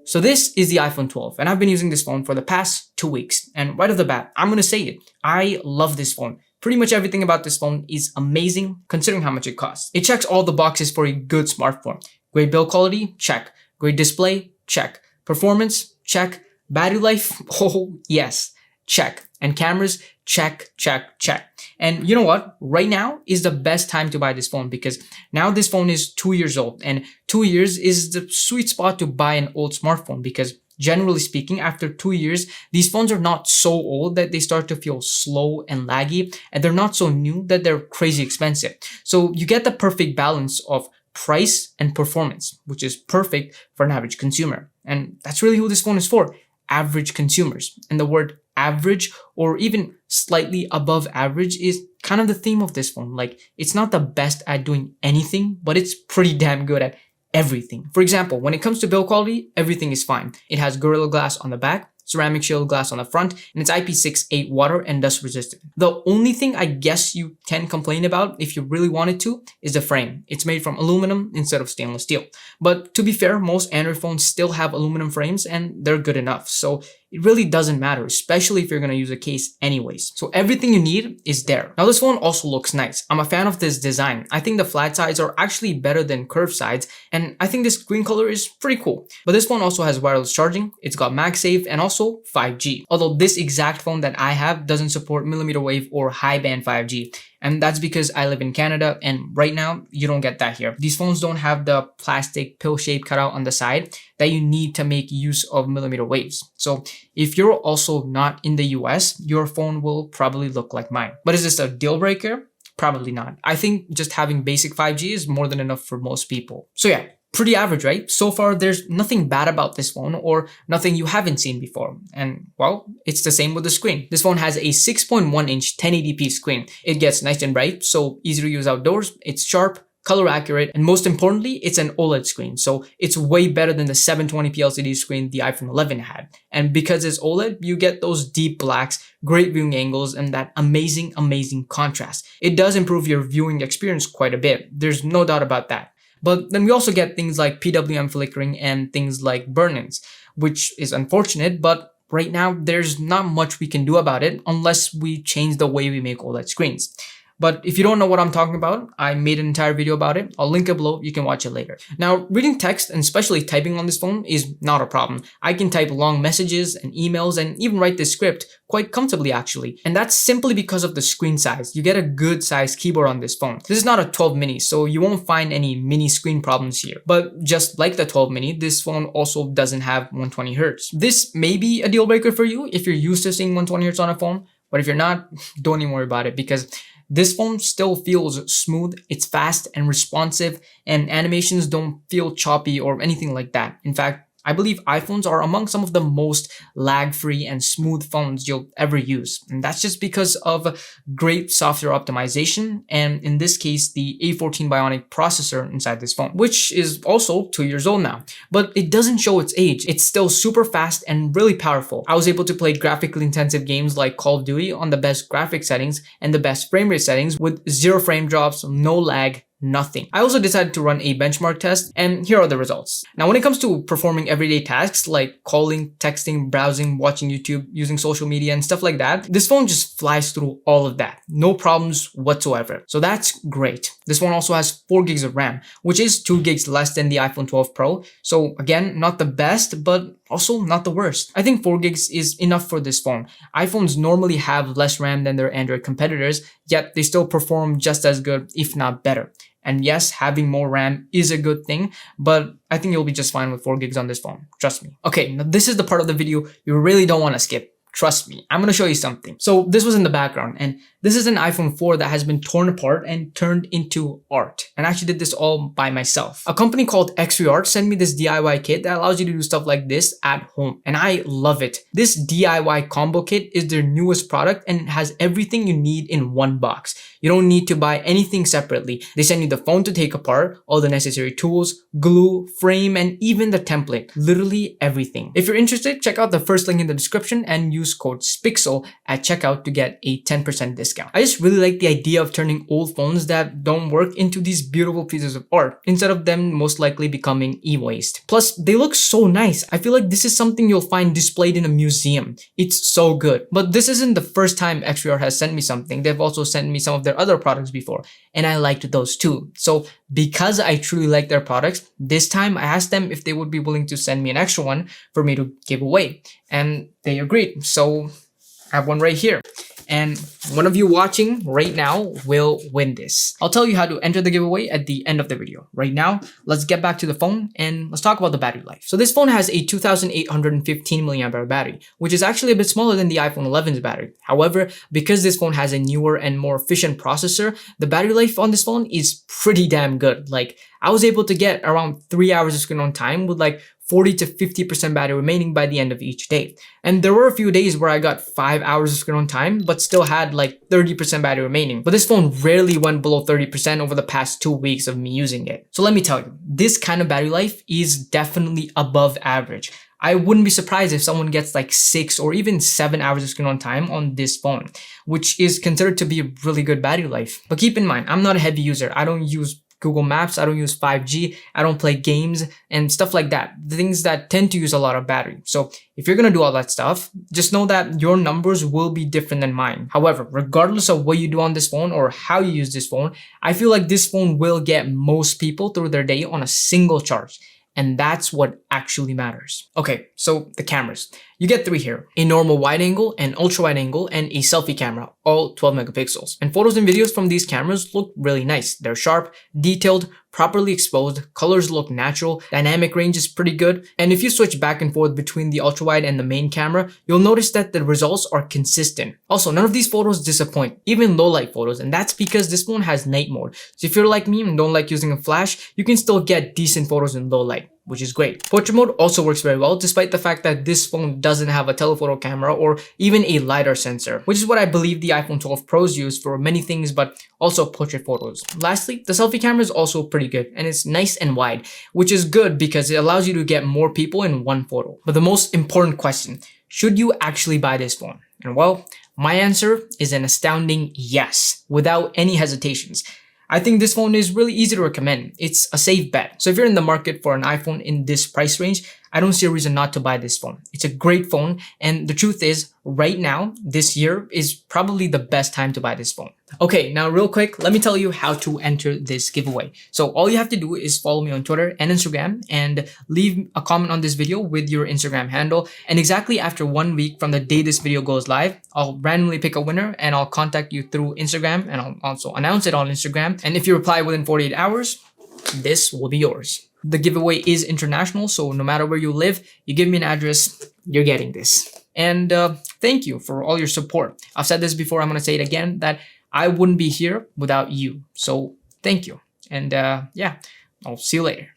So this is the iPhone 12 and I've been using this phone for the past 2 weeks. And right off the bat, I'm gonna say it. I love this phone. Pretty much everything about this phone is amazing considering how much it costs. It checks all the boxes for a good smartphone. Great build quality? Check. Great display? Check. Performance? Check. Battery life? Oh yes. Check. And cameras? Check, check, check. And you know what? Right now is the best time to buy this phone because now this phone is 2 years old and 2 years is the sweet spot to buy an old smartphone because generally speaking, after 2 years, these phones are not so old that they start to feel slow and laggy, and they're not so new that they're crazy expensive. So you get the perfect balance of price and performance, which is perfect for an average consumer. And that's really who this phone is for, average consumers. And the word average or even slightly above average is kind of the theme of this phone. Like, it's not the best at doing anything, but it's pretty damn good at everything. For example, when it comes to build quality, everything is fine. It has Gorilla Glass on the back, ceramic shield glass on the front, and it's IP68 water and dust resistant. The only thing I guess you can complain about if you really wanted to is the frame. It's made from aluminum instead of stainless steel. But to be fair, most Android phones still have aluminum frames and they're good enough. So it really doesn't matter, especially if you're going to use a case anyways. So everything you need is there. Now this phone also looks nice. I'm a fan of this design. I think the flat sides are actually better than curved sides, and I think this green color is pretty cool. But this phone also has wireless charging, it's got MagSafe, and also 5G. Although this exact phone that I have doesn't support millimeter wave or high band 5G. And that's because I live in Canada and right now you don't get that here. These phones don't have the plastic pill shape cutout on the side that you need to make use of millimeter waves. So if you're also not in the US, your phone will probably look like mine. But is this a deal breaker? Probably not. I think just having basic 5G is more than enough for most people. So yeah, pretty average, right? So far, there's nothing bad about this phone or nothing you haven't seen before. And well, it's the same with the screen. This phone has a 6.1 inch 1080p screen. It gets nice and bright, so easy to use outdoors. It's sharp, color accurate, and most importantly, it's an OLED screen. So it's way better than the 720p LCD screen the iPhone 11 had. And because it's OLED, you get those deep blacks, great viewing angles, and that amazing contrast. It does improve your viewing experience quite a bit. There's no doubt about that. But then we also get things like PWM flickering and things like burn-ins, which is unfortunate, but right now there's not much we can do about it unless we change the way we make OLED screens. But if you don't know what I'm talking about, I made an entire video about it. I'll link it below. You can watch it later. Now, reading text and especially typing on this phone is not a problem. I can type long messages and emails and even write this script quite comfortably actually. And that's simply because of the screen size. You get a good sized keyboard on this phone. This is not a 12 mini, so you won't find any mini screen problems here. But just like the 12 mini, this phone also doesn't have 120 Hz. This may be a deal breaker for you if you're used to seeing 120 Hz on a phone, but if you're not, don't even worry about it because this phone still feels smooth, it's fast and responsive, and animations don't feel choppy or anything like that. In fact, I believe iPhones are among some of the most lag-free and smooth phones you'll ever use. And that's just because of great software optimization, and in this case, the A14 Bionic processor inside this phone, which is also 2 years old now. But it doesn't show its age. It's still super fast and really powerful. I was able to play graphically intensive games like Call of Duty on the best graphic settings and the best frame rate settings with 0 frame drops, no lag, nothing. I also decided to run a benchmark test, and here are the results. Now, when it comes to performing everyday tasks like calling, texting, browsing, watching YouTube, using social media, and stuff like that, this phone just flies through all of that. No problems whatsoever. So that's great. This one also has 4 gigs of RAM, which is 2 gigs less than the iPhone 12 Pro. So again, not the best, but also not the worst. I think 4 gigs is enough for this phone. iPhones normally have less RAM than their Android competitors, yet they still perform just as good, if not better. And yes, having more RAM is a good thing, but I think you'll be just fine with 4 gigs on this phone. Trust me. Okay, now this is the part of the video you really don't want to skip. Trust me, I'm gonna show you something. So this was in the background, and this is an iPhone 4 that has been torn apart and turned into art. And I actually did this all by myself. A company called X3 Art sent me this DIY kit that allows you to do stuff like this at home. And I love it. This DIY combo kit is their newest product and it has everything you need in one box. You don't need to buy anything separately. They send you the phone to take apart, all the necessary tools, glue, frame, and even the template. Literally everything. If you're interested, check out the first link in the description and use code SPIXEL at checkout to get a 10% discount. discount. I just really like the idea of turning old phones that don't work into these beautiful pieces of art instead of them most likely becoming e-waste. Plus, they look so nice. I feel like this is something you'll find displayed in a museum. It's so good. But this isn't the first time XRR has sent me something. They've also sent me some of their other products before, and I liked those too. So because I truly like their products, this time I asked them if they would be willing to send me an extra one for me to give away, and they agreed. So I have one right here. And one of you watching right now will win this. I'll tell you how to enter the giveaway at the end of the video. Right now, let's get back to the phone and let's talk about the battery life. So this phone has a 2815 mAh battery, which is actually a bit smaller than the iPhone 11's battery. However, because this phone has a newer and more efficient processor, the battery life on this phone is pretty damn good. Like, I was able to get around 3 hours of screen on time with like 40 to 50% battery remaining by the end of each day. And there were a few days where I got 5 hours of screen on time, but still had like 30% battery remaining. But this phone rarely went below 30% over the past 2 weeks of me using it. So let me tell you, this kind of battery life is definitely above average. I wouldn't be surprised if someone gets like 6 or even 7 hours of screen on time on this phone, which is considered to be a really good battery life. But keep in mind, I'm not a heavy user. I don't use Google Maps, I don't use 5G, I don't play games and stuff like that. The things that tend to use a lot of battery. So if you're gonna do all that stuff, just know that your numbers will be different than mine. However, regardless of what you do on this phone or how you use this phone, I feel like this phone will get most people through their day on a single charge. And that's what actually matters. Okay, so the cameras. You get 3 here: a normal wide angle, an ultra wide angle, and a selfie camera, all 12 megapixels. And photos and videos from these cameras look really nice. They're sharp, detailed, properly exposed, colors look natural, dynamic range is pretty good. And if you switch back and forth between the ultra wide and the main camera, you'll notice that the results are consistent. Also, none of these photos disappoint, even low light photos, and that's because this phone has night mode. So if you're like me and don't like using a flash, you can still get decent photos in low light, which is great. Portrait mode also works very well, despite the fact that this phone doesn't have a telephoto camera or even a LiDAR sensor, which is what I believe the iPhone 12 Pros use for many things, but also portrait photos. Lastly, the selfie camera is also pretty good, and it's nice and wide, which is good because it allows you to get more people in one photo. But the most important question, should you actually buy this phone? And well, my answer is an astounding yes, without any hesitations. I think this phone is really easy to recommend. It's a safe bet. So if you're in the market for an iPhone in this price range, I don't see a reason not to buy this phone. It's a great phone, and the truth is, right now, this year is probably the best time to buy this phone. Okay, now real quick, let me tell you how to enter this giveaway. So all you have to do is follow me on Twitter and Instagram and leave a comment on this video with your Instagram handle. And exactly after 1 week from the day this video goes live, I'll randomly pick a winner and I'll contact you through Instagram, and I'll also announce it on Instagram. And if you reply within 48 hours, this will be yours. The giveaway is international, so no matter where you live, you give me an address, you're getting this. And thank you for all your support. I've said this before, I'm gonna say it again, that I wouldn't be here without you. So thank you. And yeah, I'll see you later.